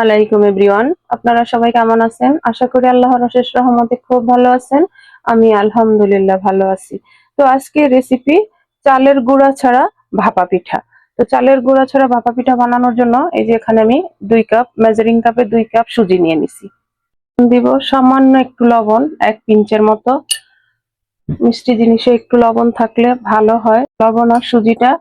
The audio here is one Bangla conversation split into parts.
আলাইকুম এভরিওয়ান, আপনারা সবাই কেমন আছেন? আশা করি আল্লাহর অশেষ রহমতে খুব ভালো আছেন। আমি আলহামদুলিল্লাহ ভালো আছি। তো আজকে রেসিপি চালের গুঁড়া ছাড়া ভাপা পিঠা। তো চালের গুঁড়া ছাড়া ভাপা পিঠা বানানোর জন্য এই যে এখানে আমি 2 কাপ মেজারিং কাপে 2 কাপ সুজি নিয়ে নিছি। দিব সামান্য একটু লবণ, 1 পিঞ্চের মতো। মিষ্টি জিনিসে একটু লবণ থাকলে ভালো হয়। লবণ আর সুজিটা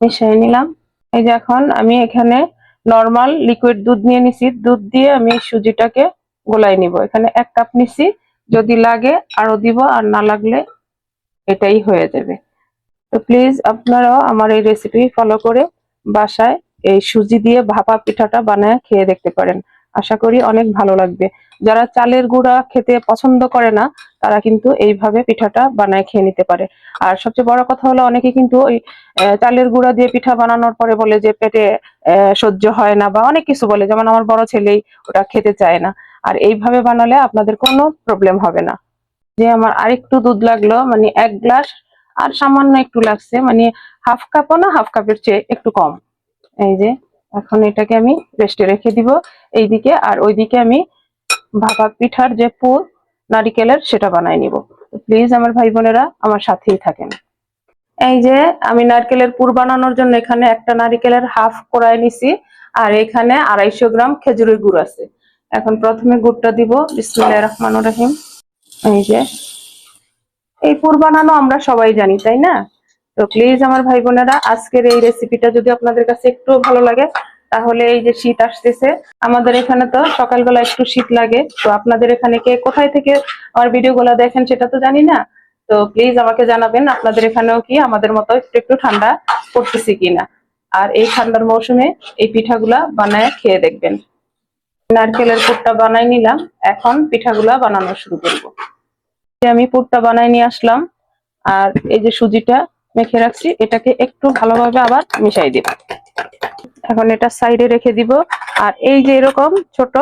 মিশিয়ে নিলাম। এই যে এখন আমি এখানে নরমাল লিকুইড দুধ নিয়ে নিছি। দুধ দিয়ে আমি সুজিটাকে গোলাই নিব। এখানে 1 কাপ নিছি, যদি লাগে আরো দিব, আর না লাগলে এটাই হয়ে যাবে। তো প্লিজ আপনারাও আমার এই রেসিপি ফলো করে বাসায় এই সুজি দিয়ে ভাপা পিঠাটা বানায় খেয়ে দেখতে পারেন। আশা করি অনেক ভালো লাগবে। যারা চালের গুঁড়া খেতে পছন্দ করে না তারা কিন্তু এইভাবে পিঠাটা বানায় খেয়ে নিতে পারে। আর সবচেয়ে বড় কথা হলো, অনেকে কিন্তু ওই চালের গুঁড়া দিয়ে পিঠা বানানোর পরে বলে যে পেটে সহ্য হয় না বা অনেক কিছু বলে, যেমন আমার বড় ছেলেই ওটা খেতে চায় না। আর এইভাবে বানালে আপনাদের কোনো প্রবলেম হবে না। যে আমার আরেকটু দুধ লাগলো, মানে 1 গ্লাস আর সামান্য একটু লাগছে, মানে হাফ কাপও না, হাফ কাপের চেয়ে একটু কম। এই যে এখন এটাকে আমি রেস্টে রেখে দিব এইদিকে, আর ওইদিকে আমি ভাপা পিঠার যে পুর নারিকেলের সেটা বানাই নিব। প্লিজ আমার ভাই বোনেরা আমার সাথেই থাকেন। এই যে আমি নারকেলের পুর বানানোর জন্য এখানে একটা নারিকেলের হাফ কোড়ায় নিছি, আর এখানে 250 গ্রাম খেজুরের গুড় আছে। এখন প্রথমে গুড়টা দিব। বিসমিল্লাহির রহমানির রহিম। এই যে এই পুর বানানো আমরা সবাই জানি, তাই না? তো প্লিজ আমার ভাই বোনেরা আজকের এই রেসিপিটা যদি আপনাদের কাছে একটু ভালো লাগে, তাহলে এই যে শীত আসতেছে, আমাদের এখানে তো সকালবেলা একটু শীত লাগে। তো আপনাদের এখানে কে কোথায় থেকে আমার ভিডিওগুলো দেখেন সেটা তো জানি না। তো প্লিজ আমাকে জানাবেন আপনাদের এখানেও কি আমাদের মতো একটু একটু ঠান্ডা পড়তেছে কিনা। আর এই ঠান্ডার মৌসুমে এই পিঠাগুলা বানায় খেয়ে দেখবেন। নারকেলের পুরটা বানাই নিলাম, এখন পিঠাগুলা বানানো শুরু করবো। আমি পুরটা বানাই নিয়ে আসলাম, আর এই যে সুজিটা মেখে রাখছি এটাকে একটু ভালোভাবে আবার মিশাই দিব। এখন এটা সাইডে রেখে দিব। আর এই যে এরকম ছোট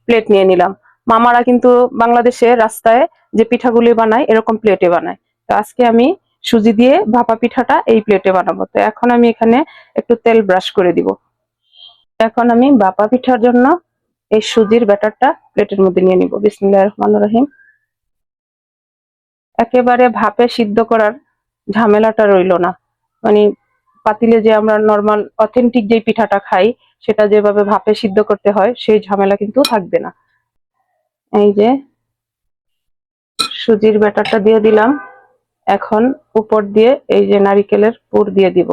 প্লেট নিয়ে নিলাম। মামারা কিন্তু বাংলাদেশে রাস্তায় যে পিঠাগুলি বানায় এরকম প্লেটে বানায়। তো আজকে আমি সুজি দিয়ে ভাপা পিঠাটা এই প্লেটে বানাবো। তো এখন আমি এখানে একটু তেল ব্রাশ করে দিব। এখন আমি ভাপা পিঠার জন্য এই সুজির ব্যাটারটা প্লেটের মধ্যে নিয়ে নিব। বিসমিল্লাহির রহমানির রহিম। একেবারে ভাপে সিদ্ধ করার ঝামেলাটা রইলো না, মানে পাতিলে যে আমরা নর্মাল অথেন্টিক যে পিঠাটা খাই সেটা যেভাবে ভাপে সিদ্ধ করতে হয় সেই ঝামেলা কিন্তু থাকবে না। এই যে সুজির ব্যাটারটা দিয়ে দিলাম। এখন উপর দিয়ে এই যে নারিকেলের পুর দিয়ে দিব।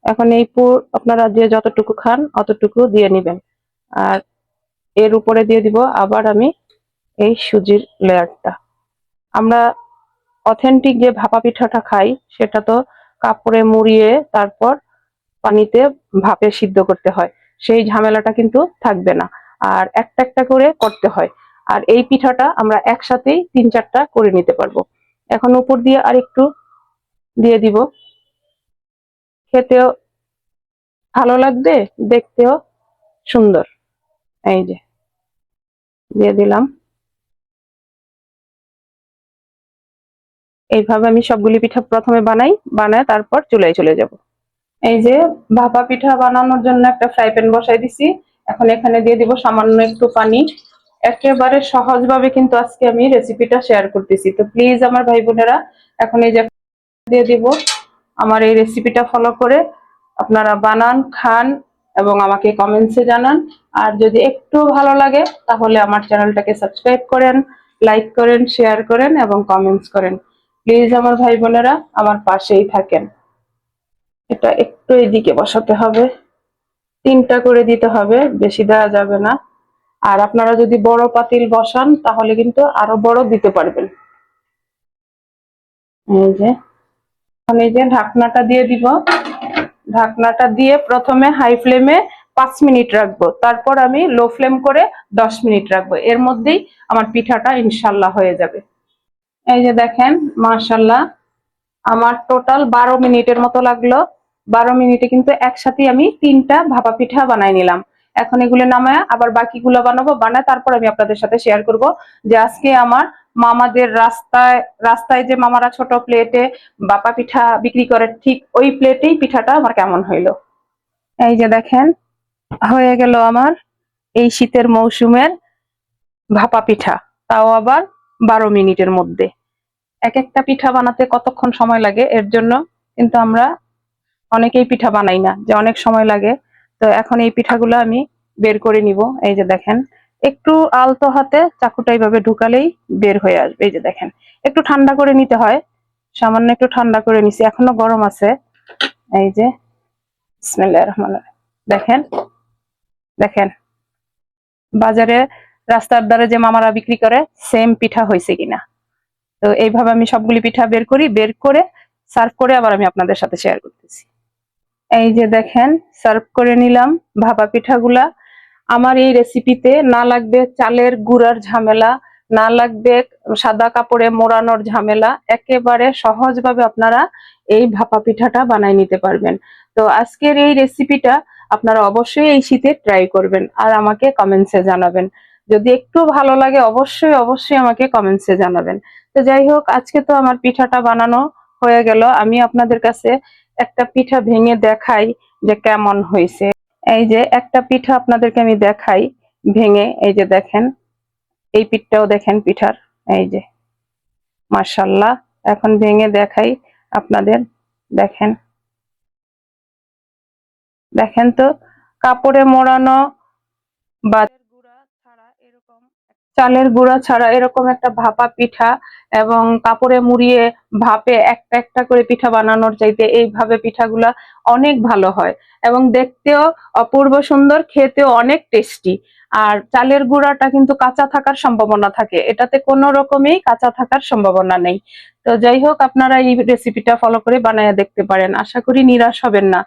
এখন এই পুর আপনারা যে যতটুকু খান অতটুকু দিয়ে নিবেন। আর এর উপরে দিয়ে দিব আবার আমি এই সুজির লেয়ারটা। আমরা অথেন্টিক যে ভাপা পিঠাটা খাই সেটা তো কাপড়ে মুড়িয়ে তারপর পানিতে ভাপে সিদ্ধ করতে হয়, সেই ঝামেলাটা কিন্তু থাকবে না। আর একটা একটা করে করতে হয়। আর এই পিঠাটা আমরা একসাথেই 3-4টা করে নিতে পারবো। এখন উপর দিয়ে আরেকটু দিয়ে দিব। খেতেও ভালো লাগবে, দেখতেও সুন্দর। এই যে দিয়ে দিলাম। এইভাবে আমি সবগুলি পিঠা প্রথমে বানায় তারপর চুলায় চলে যাব। এই যে ভাপা পিঠা বানানোর জন্য একটা ফ্রাই প্যান বসাই দিছি। এখন এখানে দিয়ে দিব সামান্য একটু পানি। একেবারে সহজভাবে কিন্তু আজকে আমি রেসিপিটা শেয়ার করতেছি। তো প্লিজ আমার ভাই বোনেরা এখন এই যে দিয়ে দিব। আমার এই রেসিপিটা ফলো করে আপনারা বানান, খান এবং আমাকে কমেন্টসে জানান। আর যদি একটু ভালো লাগে তাহলে আমার চ্যানেলটাকে সাবস্ক্রাইব করেন, লাইক করেন, শেয়ার করেন এবং কমেন্টস করেন। প্লিজ আমার ভাই বোনেরা আমার পাশেই থাকেন। এটা একটু এদিকে বসাতে হবে, 3টা করে দিতে হবে, বেশি দেওয়া যাবে না। আর আপনারা যদি বড় পাতিল বসান তাহলে কিন্তু আরো বড় দিতে পারবেন। এই যে ঢাকনাটা দিয়ে দিব। ঢাকনাটা দিয়ে প্রথমে হাই ফ্লেমে 5 মিনিট রাখবো, তারপর আমি লো ফ্লেম করে 10 মিনিট রাখবো। এর মধ্যেই আমার পিঠাটা ইনশাল্লাহ হয়ে যাবে। এই যে দেখেন, মাশাল্লাহ আমার টোটাল 12 মিনিটের মতো লাগলো। 12 মিনিটে কিন্তু একসাথে আমি 3টা ভাপা পিঠা বানাই নিলাম। এখন এগুলো নামায় আবার বাকিগুলো বানাবো, বানায় তারপর আমি আপনাদের সাথে শেয়ার করব যে আজকে আমার মামাদের রাস্তায় রাস্তায় যে মামারা ছোট প্লেটে ভাপা পিঠা বিক্রি করে ঠিক ওই প্লেটেই পিঠাটা আমার কেমন হইলো। এই যে দেখেন হয়ে গেল আমার এই শীতের মৌসুমের ভাপা পিঠা, তাও আবার 12 মিনিটের মধ্যে। এক একটা পিঠা বানাতে কতক্ষণ সময় লাগে এর জন্য কিন্তু আমরা অনেকেই পিঠা বানাই না, যে অনেক সময় লাগে। তো এখন এই পিঠাগুলো আমি বের করে নিব। এই যে দেখেন, একটু আলতো হাতে চাকুটা এইভাবে ঢুকালেই বের হয়ে আসবে। এই যে দেখেন, একটু ঠান্ডা করে নিতে হয়, সামান্য একটু ঠান্ডা করে নিছি, এখনো গরম আছে। এই যে বিসমিল্লাহির রহমানির রহিম। দেখেন দেখেন, বাজারে রাস্তার ধারে যে মামারা বিক্রি করে সেম পিঠা হয়েছে কিনা। তো এইভাবে আমি সবগুলি পিঠা বের করি, বের করে সার্ভ করে আবার আমি আপনাদের সাথে শেয়ার করতেছি। এই যে দেখেন, সার্ভ করে নিলাম ভাপা পিঠাগুলা। আমার এই রেসিপিতে না লাগবে চালের গুঁড়ার ঝামেলা, না লাগবে সাদা কাপড়ে মোড়ানোর ঝামেলা, একেবারে সহজভাবে আপনারা এই ভাপা পিঠাটা বানাই নিতে পারবেন। তো আজকের এই রেসিপিটা আপনারা অবশ্যই এই শীতে ট্রাই করবেন আর আমাকে কমেন্টসে জানাবেন। যদি একটু ভালো লাগে অবশ্যই অবশ্যই আমাকে কমেন্টসে জানাবেন। তো যাই হোক, আজকে তো আমার পিঠাটা বানানো হয়ে গেল। আমি আপনাদের কাছে একটা পিঠা ভেঙে দেখাই যে কেমন হয়েছে। এই যে একটা পিঠা আপনাদেরকে আমি দেখাই ভেঙে। এই যে দেখেন, এই পিঠটাও দেখেন পিঠার। এই যে মাশাআল্লাহ, এখন ভেঙে দেখাই আপনাদের। দেখেন দেখেন তো, কাপড়ে মোড়ানো বা চালের গুঁড়া ছাড়া এরকম একটা ভাপা পিঠা এবং কাপড়ে মুড়িয়ে ভাপে একটা একটা করে পিঠা বানানোর চাইতে এইভাবে পিঠাগুলা অনেক ভালো হয় এবং দেখতেও অপূর্ব সুন্দর, খেতেও অনেক টেস্টি। আর চালের গুঁড়াটা কিন্তু কাঁচা থাকার সম্ভাবনা থাকে, এটাতে কোনো রকমই কাঁচা থাকার সম্ভাবনা নেই। তো যাই হোক, আপনারা এই রেসিপিটা ফলো করে বানায় দেখতে পারেন, আশা করি নিরাশ হবেন না,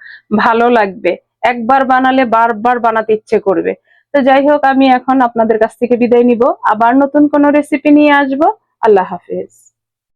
ভালো লাগবে। একবার বানালে বারবার বানাতে ইচ্ছে করবে। তো যাই হোক, আমি এখন আপনাদের কাছ থেকে বিদায় নিব, আবার নতুন কোনো রেসিপি নিয়ে আসবো। আল্লাহ হাফেজ।